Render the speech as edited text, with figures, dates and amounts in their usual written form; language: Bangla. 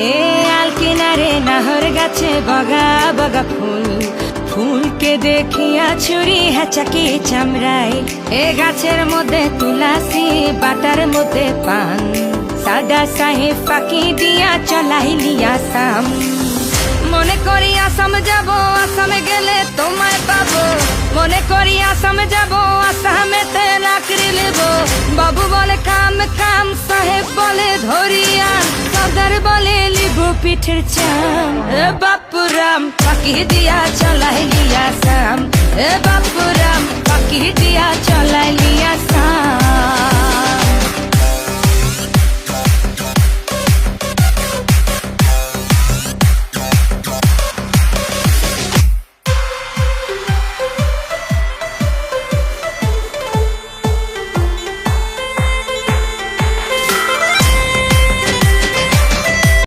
এ আল কিনারে নাহর গাছে বগা বগা ফুল, ফুলকে দেখিয়া ছুরি হেঁচাকি চামড়াই। এ গাছের মধ্যে তুলাসি, বাটার মধ্যে পান, সাদা সাহেব ফাঁকি দিয়া চলাইলি আসাম। মনে করি আসাম যাব, আসামে গেলে তোমায় পাবো। মনে করি আসাম যাব, আসামেতে লাকড়ি নেব। বাবু বলে কাম কাম, সাহেব বলে ধরিয়ান, সর্দার বলে লিবু পিঠের চাম। এ বাপুরাম ফাঁকি দিয়া চলাইলি আসাম, এ বাপুরাম ফাঁকি দিয়া চলাইলি আসাম।